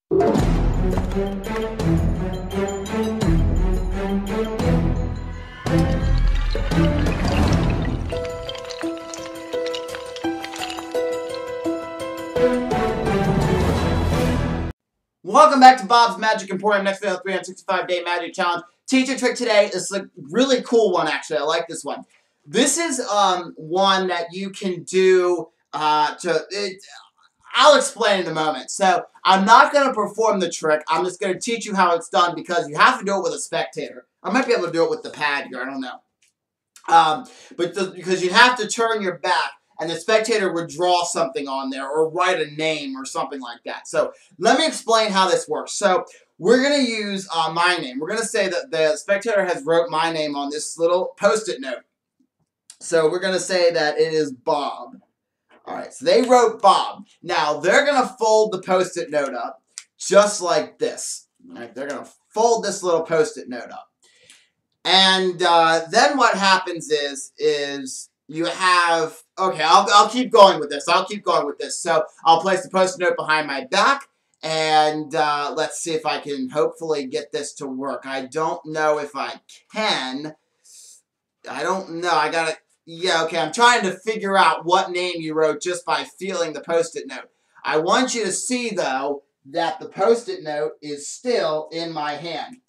Welcome back to Bob's Magic Emporium. Next video, 365-day magic challenge. Teacher trick today is a really cool one, actually. I like this one. This is one that you can do I'll explain in a moment. So I'm not going to perform the trick. I'm just going to teach you how it's done because you have to do it with a spectator. I might be able to do it with the pad here. I don't know. Because you have to turn your back and the spectator would draw something on there or write a name or something like that. So let me explain how this works. So we're going to use my name. We're going to say that the spectator has wrote my name on this little Post-it note. So we're going to say that it is Bob. All right, so they wrote Bob. Now, they're going to fold the Post-it note up just like this. All right, they're going to fold this little Post-it note up. And then what happens is you have, okay, I'll keep going with this. So I'll place the Post-it note behind my back, and let's see if I can hopefully get this to work. I don't know if I can. I don't know. I got to, yeah, okay, I'm trying to figure out what name you wrote just by feeling the Post-it note. I want you to see, though, that the Post-it note is still in my hand.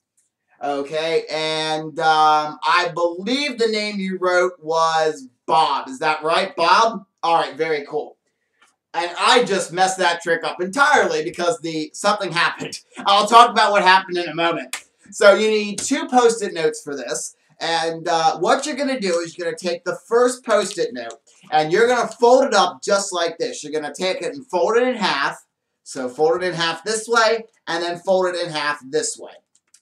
Okay, and I believe the name you wrote was Bob. Is that right, Bob? All right, very cool. And I just messed that trick up entirely because something happened. I'll talk about what happened in a moment. So you need 2 Post-it notes for this. And what you're going to do is you're going to take the first Post-it note and you're going to fold it up just like this. You're going to take it and fold it in half. So fold it in half this way and then fold it in half this way.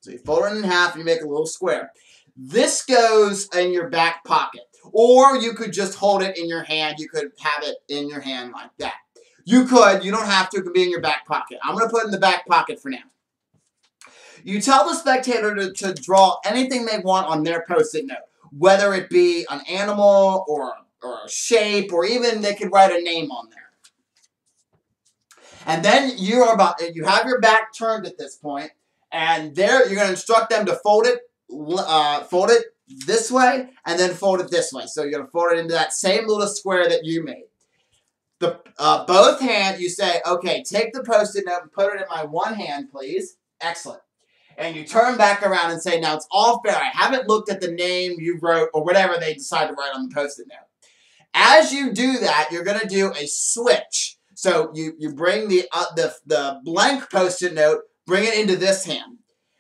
So you fold it in half and you make a little square. This goes in your back pocket. Or you could just hold it in your hand. You could have it in your hand like that. You could. You don't have to. It can be in your back pocket. I'm going to put it in the back pocket for now. You tell the spectator to draw anything they want on their Post-it note. Whether it be an animal or a shape or even they could write a name on there. And then you have your back turned at this point. And there, you're going to instruct them to fold it this way, and then fold it this way. So you're going to fold it into that same little square that you made. Both hands, you say, okay, take the Post-it note and put it in my one hand, please. Excellent. And you turn back around and say, now it's all fair. I haven't looked at the name you wrote or whatever they decide to write on the Post-it note. As you do that, you're going to do a switch. So you bring the blank Post-it note, bring it into this hand.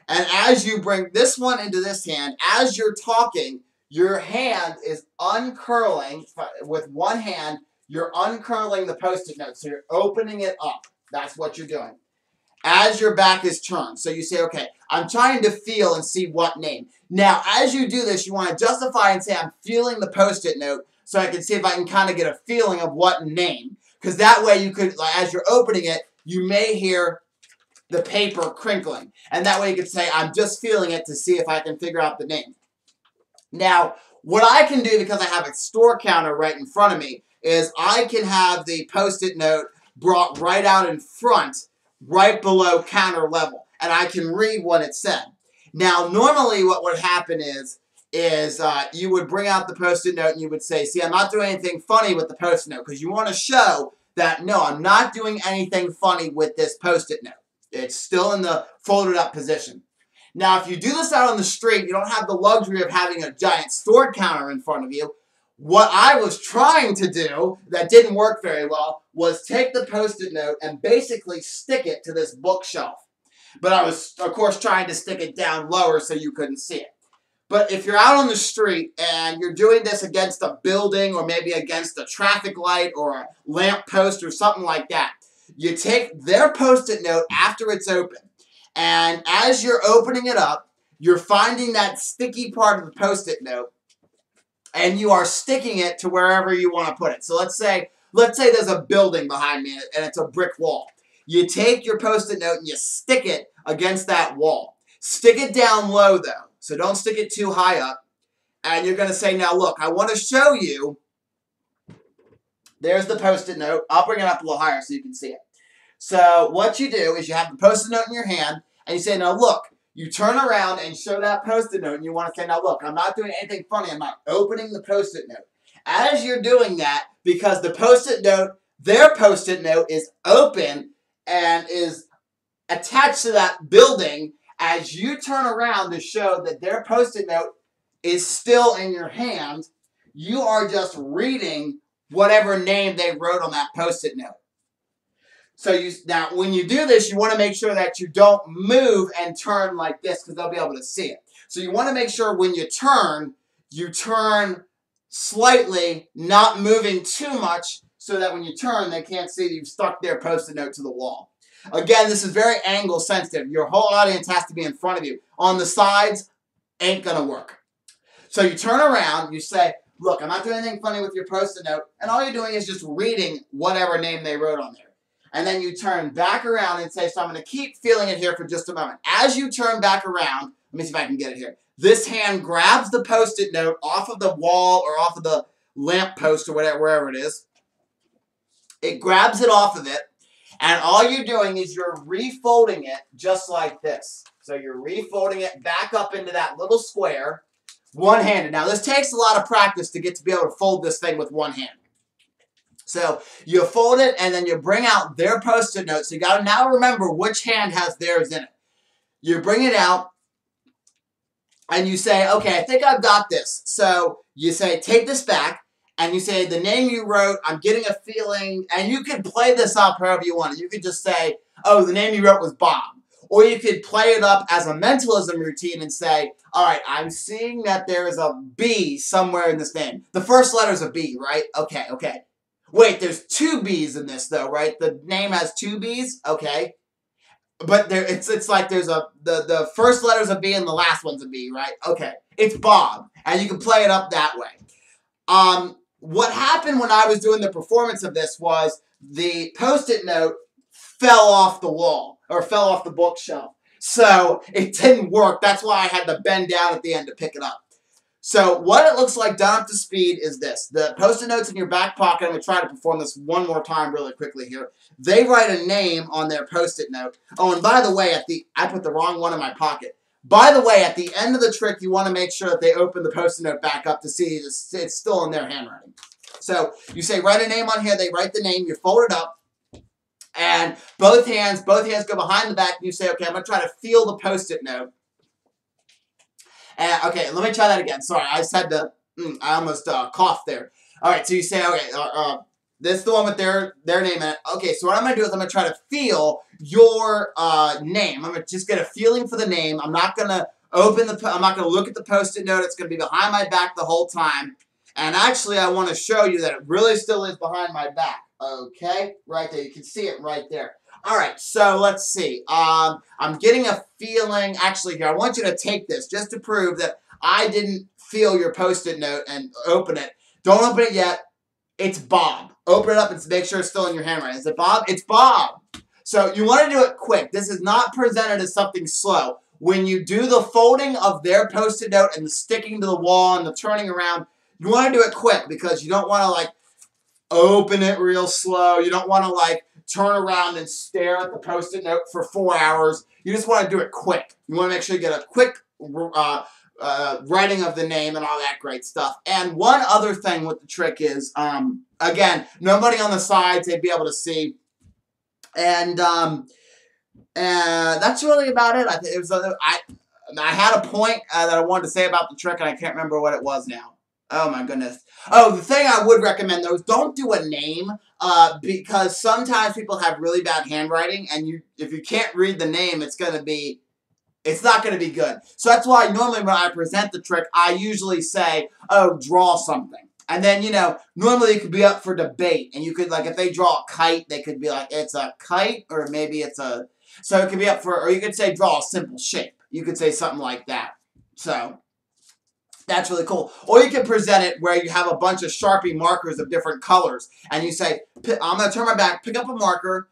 And as you bring this one into this hand, as you're talking, your hand is uncurling. With one hand, you're uncurling the Post-it note. So you're opening it up. That's what you're doing. As your back is turned. So you say, okay, I'm trying to feel and see what name. Now, as you do this, you want to justify and say, I'm feeling the Post-it note so I can see if I can kind of get a feeling of what name. Because that way you could, as you're opening it, you may hear the paper crinkling. And that way you could say, I'm just feeling it to see if I can figure out the name. Now, what I can do, because I have a store counter right in front of me, is I can have the Post-it note brought right out in front, right below counter level. And I can read what it said. Now, normally what would happen is you would bring out the Post-it note and you would say, see, I'm not doing anything funny with the Post-it note. Because you want to show that, no, I'm not doing anything funny with this Post-it note. It's still in the folded up position. Now, if you do this out on the street, you don't have the luxury of having a giant store counter in front of you. What I was trying to do that didn't work very well was take the Post-it note and basically stick it to this bookshelf. But I was, of course, trying to stick it down lower so you couldn't see it. But if you're out on the street and you're doing this against a building or maybe against a traffic light or a lamp post or something like that, you take their Post-it note after it's open. And as you're opening it up, you're finding that sticky part of the Post-it note and you are sticking it to wherever you want to put it. So let's say there's a building behind me and it's a brick wall. You take your Post-it note and you stick it against that wall. Stick it down low though, so don't stick it too high up. And you're going to say, now look, I want to show you. There's the Post-it note. I'll bring it up a little higher so you can see it. So what you do is you have the Post-it note in your hand, and you say, now look, you turn around and show that Post-it note, and you want to say, now look, I'm not doing anything funny. I'm not opening the Post-it note. As you're doing that, because the Post-it note, their Post-it note is open and is attached to that building, as you turn around to show that their Post-it note is still in your hand, you are just reading whatever name they wrote on that Post-it note. So now, when you do this, you want to make sure that you don't move and turn like this because they'll be able to see it. So you want to make sure when you turn slightly, not moving too much, so that when you turn, they can't see that you've stuck their Post-it note to the wall. Again, this is very angle sensitive. Your whole audience has to be in front of you. On the sides, ain't going to work. So you turn around, you say, look, I'm not doing anything funny with your Post-it note, and all you're doing is just reading whatever name they wrote on there. And then you turn back around and say, so I'm going to keep feeling it here for just a moment. As you turn back around, let me see if I can get it here. This hand grabs the Post-it note off of the wall or off of the lamp post or whatever, wherever it is. It grabs it off of it. And all you're doing is you're refolding it just like this. So you're refolding it back up into that little square, one-handed. Now, this takes a lot of practice to get to be able to fold this thing with one hand. So you fold it, and then you bring out their Post-it note. So you got to now remember which hand has theirs in it. You bring it out, and you say, okay, I think I've got this. So you say, take this back, and you say, the name you wrote, I'm getting a feeling, and you can play this up however you want. You could just say, oh, the name you wrote was Bob. Or you could play it up as a mentalism routine and say, all right, I'm seeing that there is a B somewhere in this name. The first letter is a B, right? Okay, okay. Wait, there's two B's in this, though, right? The name has two B's? Okay. But there, it's like there's the first letter's a B and the last one's a B, right? Okay. It's Bob. And you can play it up that way. What happened when I was doing the performance of this was the Post-it note fell off the wall, or fell off the bookshelf. So it didn't work. That's why I had to bend down at the end to pick it up. So what it looks like done up to speed is this. The Post-it notes in your back pocket, I'm going to try to perform this one more time really quickly here. They write a name on their Post-it note. Oh, and by the way, I put the wrong one in my pocket. By the way, at the end of the trick, you want to make sure that they open the Post-it note back up to see it's still in their handwriting. So you say, write a name on here. They write the name. You fold it up. And both hands go behind the back. And you say, okay, I'm going to try to feel the Post-it note. Okay, let me try that again. Sorry, I just had to, I almost coughed there. All right, so you say, okay, this is the one with their name in it. Okay, so what I'm going to do is I'm going to try to feel your name. I'm going to just get a feeling for the name. I'm not going to I'm not going to look at the Post-it note. It's going to be behind my back the whole time. And actually, I want to show you that it really still is behind my back. Okay, right there. You can see it right there. All right, so let's see. I'm getting a feeling. Actually, here, I want you to take this just to prove that I didn't feel your Post-it note and open it. Don't open it yet. It's Bob. Open it up and make sure it's still in your handwriting. Is it Bob? It's Bob. So you want to do it quick. This is not presented as something slow. When you do the folding of their Post-it note and the sticking to the wall and the turning around, you want to do it quick because you don't want to, like, open it real slow. You don't want to, like, turn around and stare at the Post-it note for 4 hours. You just want to do it quick. You want to make sure you get a quick writing of the name and all that great stuff. And one other thing with the trick is, again, nobody on the sides, they'd be able to see. And that's really about it. I had a point that I wanted to say about the trick, and I can't remember what it was now. Oh, my goodness. Oh, the thing I would recommend, though, is don't do a name, because sometimes people have really bad handwriting, and if you can't read the name, it's not going to be good. So that's why normally when I present the trick, I usually say, oh, draw something. And then, you know, normally it could be up for debate, and you could, like, if they draw a kite, they could be like, it's a kite, or maybe it's a, so it could be up for, or you could say draw a simple shape. You could say something like that. So that's really cool. Or you can present it where you have a bunch of Sharpie markers of different colors. And you say, I'm going to turn my back, pick up a marker,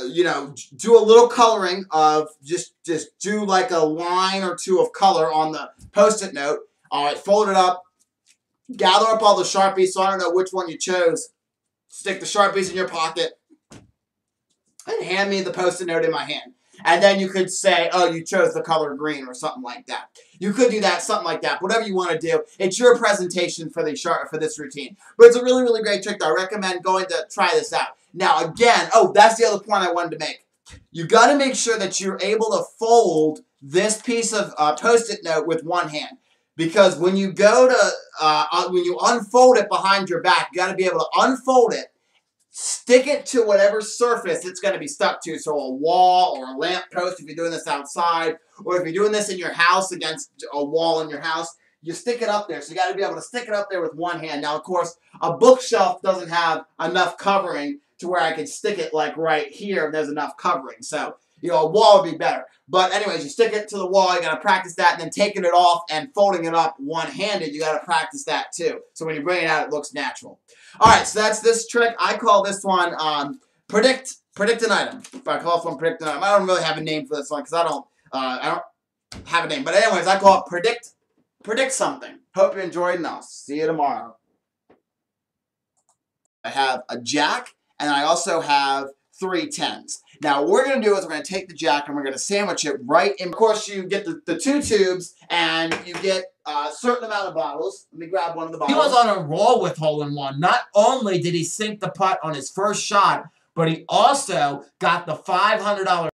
you know, do a little coloring of, just do like a line or two of color on the Post-it note. All right, fold it up. Gather up all the Sharpies, so I don't know which one you chose. Stick the Sharpies in your pocket. and hand me the Post-it note in my hand. And then you could say, oh, you chose the color green or something like that. You could do that, something like that. Whatever you want to do. It's your presentation for this routine. But it's a really, really great trick. I recommend going to try this out. Now, again, oh, that's the other point I wanted to make. You got to make sure that you're able to fold this piece of Post-it note with one hand. Because when you go to, when you unfold it behind your back, you got to be able to unfold it, stick it to whatever surface it's going to be stuck to. So a wall or a lamp post if you're doing this outside, or if you're doing this in your house against a wall in your house, you stick it up there. So you got to be able to stick it up there with one hand. Now, of course, a bookshelf doesn't have enough covering to where I can stick it like right here and there's enough covering. So, a wall would be better. But anyways, you stick it to the wall, you got to practice that, and then taking it off and folding it up one-handed, you got to practice that too. So when you bring it out, it looks natural. All right, so that's this trick. I call this one predict an item. If I call this one predict an item, I don't really have a name for this one because I don't have a name. But anyways, I call it predict something. Hope you enjoyed, and I'll see you tomorrow. I have a jack, and I also have 3 10s. Now, what we're going to do is we're going to take the jack and we're going to sandwich it right in. Of course, you get the 2 tubes and you get a certain amount of bottles. Let me grab one of the bottles. He was on a roll with hole-in-one. Not only did he sink the putt on his first shot, but he also got the $500